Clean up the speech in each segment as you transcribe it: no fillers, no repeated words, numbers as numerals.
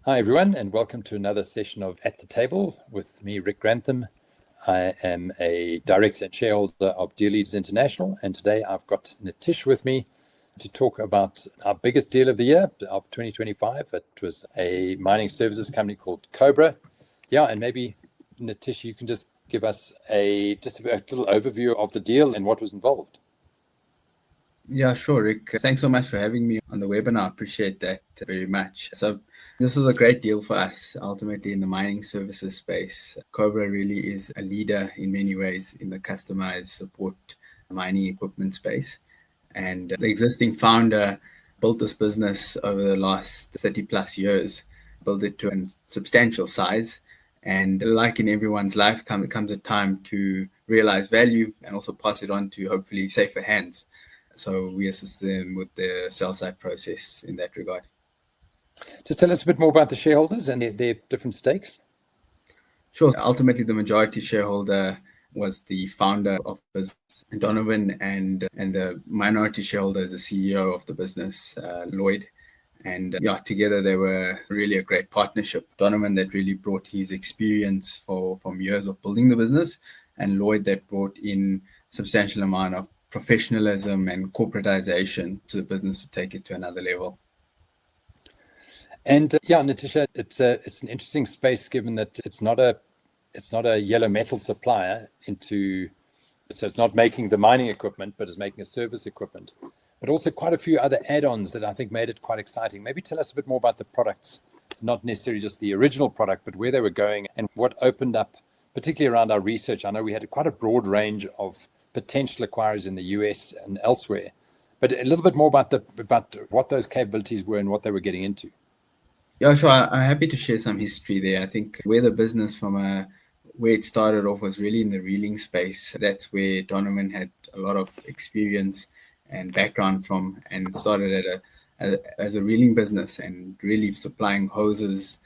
Hi, everyone, and welcome to another session of At the Table with me, Rick Grantham. I am a director and shareholder of Diligence International, and today I've got Nitish with me to talk about our biggest deal of the year of 2025. It was a mining services company called Cobra. Yeah, and maybe, Nitish, you can just give us just a little overview of the deal and what was involved. Yeah, sure, Rick. Thanks so much for having me on the webinar. I appreciate that very much. So this was a great deal for us, ultimately in the mining services space. Cobra really is a leader in many ways in the customized support mining equipment space. And the existing founder built this business over the last 30 plus years, built it to a substantial size. And like in everyone's life, comes a time to realize value and also pass it on to hopefully safer hands. So we assist them with the sell side process in that regard. Just tell us a bit more about the shareholders and their different stakes. Sure. Ultimately, the majority shareholder was the founder of the business, Donovan, and the minority shareholder is the CEO of the business, Lloyd. And together they were really a great partnership. Donovan that really brought his experience from years of building the business, and Lloyd that brought in substantial amount of professionalism and corporatization to the business to take it to another level. And Nitish, it's an interesting space given that it's not a yellow metal supplier so it's not making the mining equipment, but it's making a service equipment, but also quite a few other add-ons that I think made it quite exciting. Maybe tell us a bit more about the products, not necessarily just the original product, but where they were going and what opened up, particularly around our research. I know we had quite a broad range of potential acquirers in the US and elsewhere, but a little bit more about what those capabilities were and what they were getting into. Yeah, sure. I'm happy to share some history there. I think where the business where it started off was really in the reeling space. That's where Donovan had a lot of experience and background from, and started as a reeling business and really supplying hoses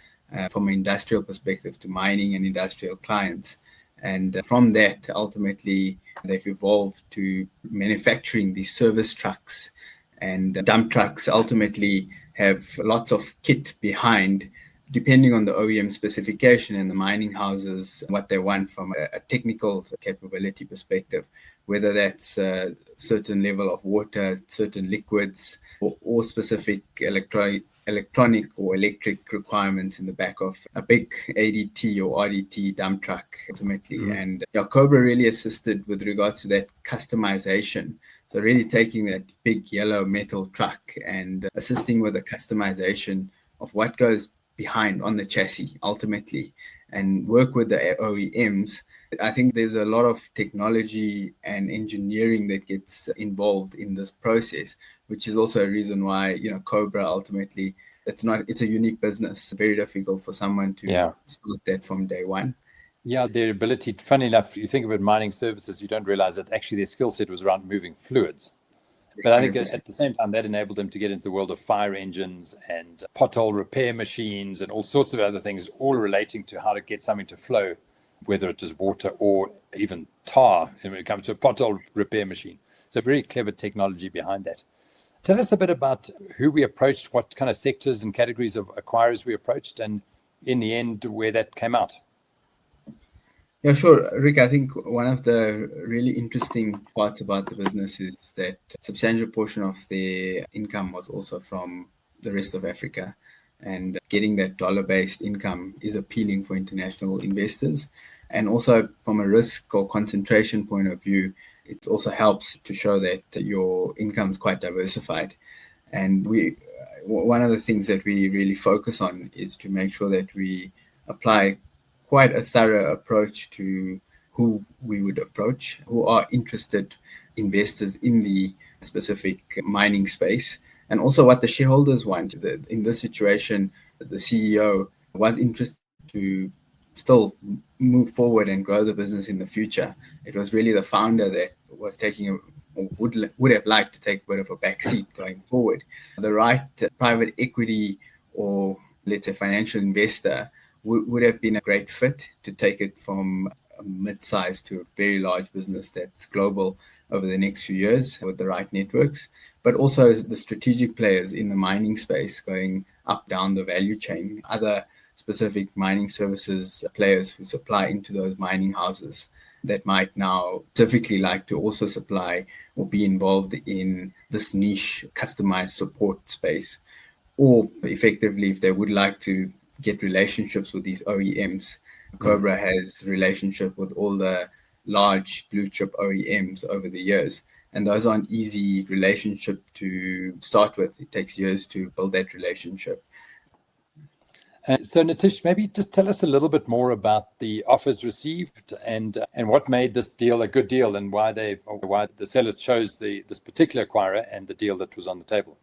from an industrial perspective to mining and industrial clients. And from that, ultimately, they've evolved to manufacturing these service trucks and dump trucks. Ultimately, have lots of kit behind, depending on the OEM specification and the mining houses, what they want from a technical capability perspective, whether that's a certain level of water, certain liquids, or specific electronic or electric requirements in the back of a big ADT or RDT dump truck, ultimately. And Cobra really assisted with regards to that customization. So really taking that big yellow metal truck and assisting with the customization of what goes behind on the chassis, ultimately, and work with the OEMs. I think there's a lot of technology and engineering that gets involved in this process, which is also a reason why, Cobra ultimately, it's a unique business. Very difficult for someone to start that from day one. Yeah, their ability, funny enough, you think of it mining services, you don't realize that actually their skill set was around moving fluids. But I think at the same time, that enabled them to get into the world of fire engines and pothole repair machines and all sorts of other things, all relating to how to get something to flow, whether it is water or even tar when it comes to a pothole repair machine. So very clever technology behind that. Tell us a bit about who we approached, what kind of sectors and categories of acquirers we approached, and in the end, where that came out. Yeah, sure. Rick, I think one of the really interesting parts about the business is that a substantial portion of their income was also from the rest of Africa. And getting that dollar-based income is appealing for international investors. And also from a risk or concentration point of view, it also helps to show that your income is quite diversified. And one of the things that we really focus on is to make sure that we apply quite a thorough approach to who we would approach, who are interested investors in the specific mining space, and also what the shareholders want. In this situation, the CEO was interested to still move forward and grow the business in the future. It was really the founder that was would have liked to take a bit of a back seat going forward. The right private equity or, let's say, financial investor would have been a great fit to take it from a mid-sized to a very large business that's global over the next few years with the right networks, but also the strategic players in the mining space going, up down the value chain, other specific mining services players who supply into those mining houses that might now typically like to also supply or be involved in this niche customized support space. Or effectively, if they would like to get relationships with these OEMs, Cobra has relationship with all the large blue chip OEMs over the years. And those aren't easy relationship to start with. It takes years to build that relationship. So Nitish, maybe just tell us a little bit more about the offers received and what made this deal a good deal and why the sellers chose this particular acquirer and the deal that was on the table.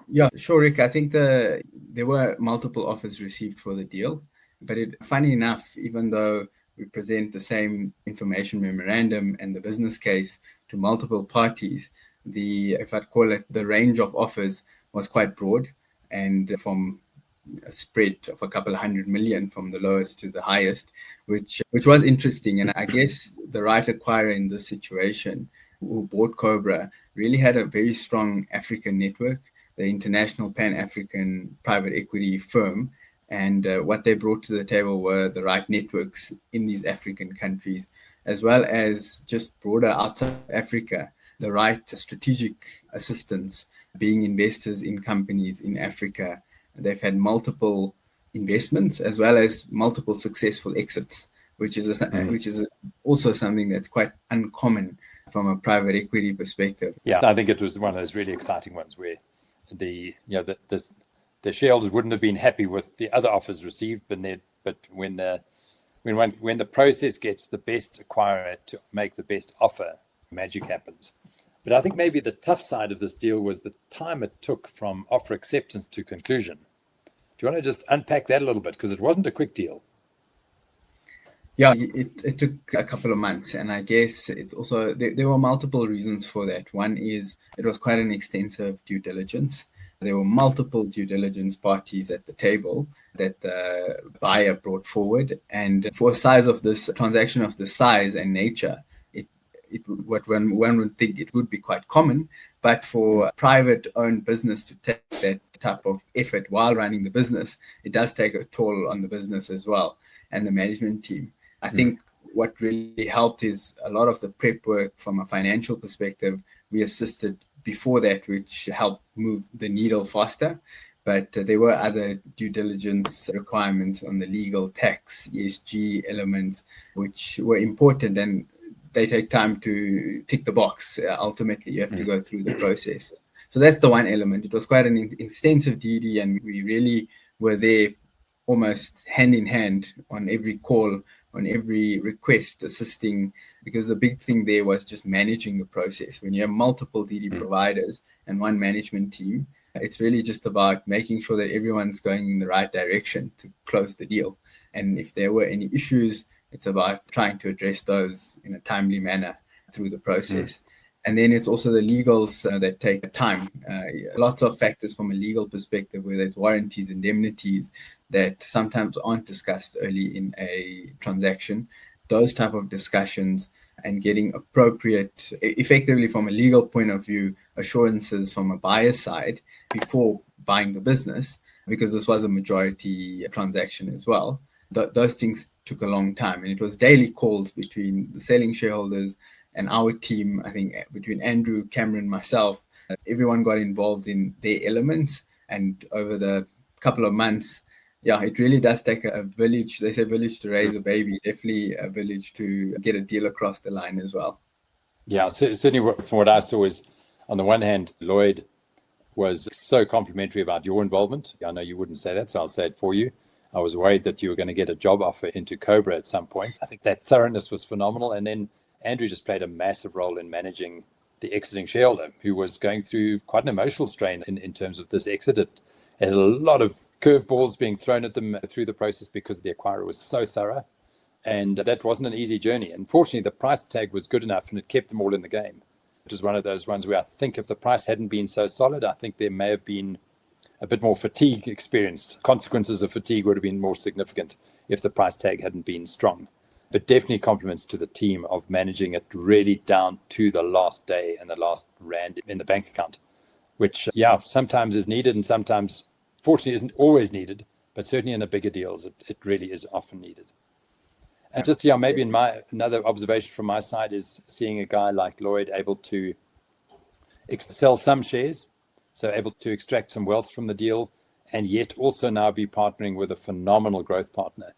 Yeah, sure, Rick. I think there were multiple offers received for the deal, but funny enough, even though we present the same information memorandum and the business case to multiple parties, if I'd call it, the range of offers was quite broad, and from a spread of a couple of 100 million from the lowest to the highest, which was interesting. And I guess the right acquirer in this situation, who bought Cobra, really had a very strong African network, the International Pan-African Private Equity Firm. And what they brought to the table were the right networks in these African countries, as well as just broader outside Africa, the right strategic assistance, being investors in companies in Africa. They've had multiple investments as well as multiple successful exits, which is also something that's quite uncommon from a private equity perspective. Yeah, I think it was one of those really exciting ones where the shareholders wouldn't have been happy with the other offers received, but when the process gets the best acquirer to make the best offer, magic happens. But I think maybe the tough side of this deal was the time it took from offer acceptance to conclusion. Do you want to just unpack that a little bit? Because it wasn't a quick deal. Yeah, it took a couple of months. And I guess it also, there were multiple reasons for that. One is it was quite an extensive due diligence. There were multiple due diligence parties at the table that the buyer brought forward. And for a size of this transaction of the size and nature, what one would think it would be quite common, but for a private-owned business to take that type of effort while running the business, it does take a toll on the business as well and the management team. I think what really helped is a lot of the prep work from a financial perspective. We assisted before that, which helped move the needle faster. But there were other due diligence requirements on the legal, tax, ESG elements, which were important, and they take time to tick the box. Ultimately, you have to go through the process. So that's the one element. It was quite an extensive DD, and we really were there almost hand in hand on every call, on every request, assisting, because the big thing there was just managing the process. When you have multiple DD providers and one management team, it's really just about making sure that everyone's going in the right direction to close the deal. And if there were any issues, it's about trying to address those in a timely manner through the process. And then it's also the legals that take time. Lots of factors from a legal perspective, whether it's warranties, indemnities, that sometimes aren't discussed early in a transaction. Those type of discussions and getting appropriate, effectively from a legal point of view, assurances from a buyer's side before buying the business, because this was a majority transaction as well. Those things took a long time, and it was daily calls between the selling shareholders and our team. I think between Andrew, Cameron, myself, everyone got involved in their elements. And over the couple of months, yeah, it really does take a village. They say village to raise a baby, definitely a village to get a deal across the line as well. Yeah, certainly from what I saw is, on the one hand, Lloyd was so complimentary about your involvement. I know you wouldn't say that, so I'll say it for you. I was worried that you were going to get a job offer into Cobra at some point. I think that thoroughness was phenomenal. And then Andrew just played a massive role in managing the exiting shareholder, who was going through quite an emotional strain in terms of this exit. It had a lot of curveballs being thrown at them through the process because the acquirer was so thorough. And that wasn't an easy journey. Unfortunately, the price tag was good enough and it kept them all in the game. It was one of those ones where I think if the price hadn't been so solid, I think there may have been a bit more fatigue experienced. Consequences of fatigue would have been more significant if the price tag hadn't been strong. But definitely compliments to the team of managing it really down to the last day and the last rand in the bank account. which, sometimes is needed and sometimes, fortunately, isn't always needed, but certainly in the bigger deals, it really is often needed. And just, maybe another observation from my side is seeing a guy like Lloyd able to sell some shares, so able to extract some wealth from the deal, and yet also now be partnering with a phenomenal growth partner.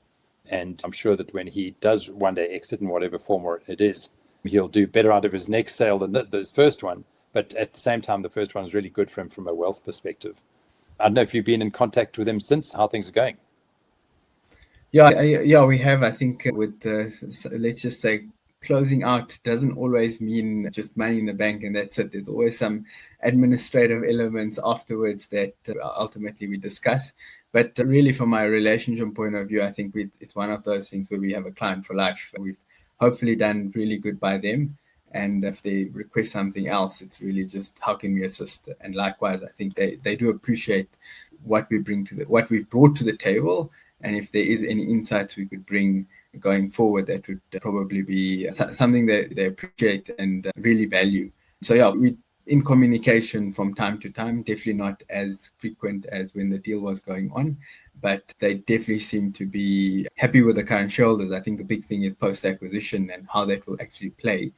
And I'm sure that when he does one day exit in whatever form it is, he'll do better out of his next sale than this first one. But at the same time, the first one is really good for him from a wealth perspective. I don't know if you've been in contact with him since, how things are going. Yeah, we have. I think with let's just say closing out doesn't always mean just money in the bank and that's it. There's always some administrative elements afterwards that ultimately we discuss. But really, from my relationship point of view, I think it's one of those things where we have a client for life. We've hopefully done really good by them. And if they request something else, it's really just how can we assist? And likewise, I think they do appreciate what we bring what we brought to the table. And if there is any insights we could bring going forward, that would probably be something that they appreciate and really value. So we in communication from time to time, definitely not as frequent as when the deal was going on, but they definitely seem to be happy with the current shareholders. I think the big thing is post-acquisition and how that will actually play.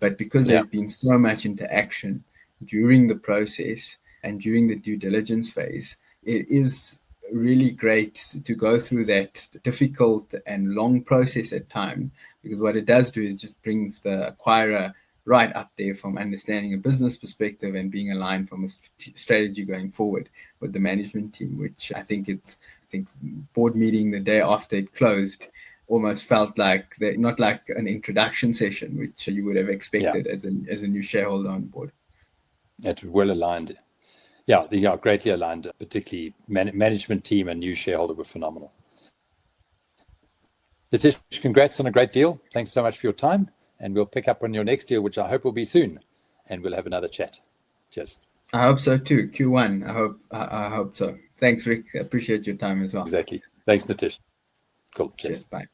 But because there's been so much interaction during the process and during the due diligence phase, it is really great to go through that difficult and long process at times, because what it does do is just brings the acquirer right up there from understanding a business perspective and being aligned from a strategy going forward with the management team, which I think board meeting the day after it closed almost felt like not like an introduction session, which you would have expected as a new shareholder on board. It's well aligned. Yeah, they are greatly aligned, particularly management team and new shareholder were phenomenal. Nitish, congrats on a great deal. Thanks so much for your time. And we'll pick up on your next deal, which I hope will be soon. And we'll have another chat. Cheers. I hope so too. Q1. I hope so. Thanks, Rick. I appreciate your time as well. Exactly. Thanks, Nitish. Cool. Cheers. Bye.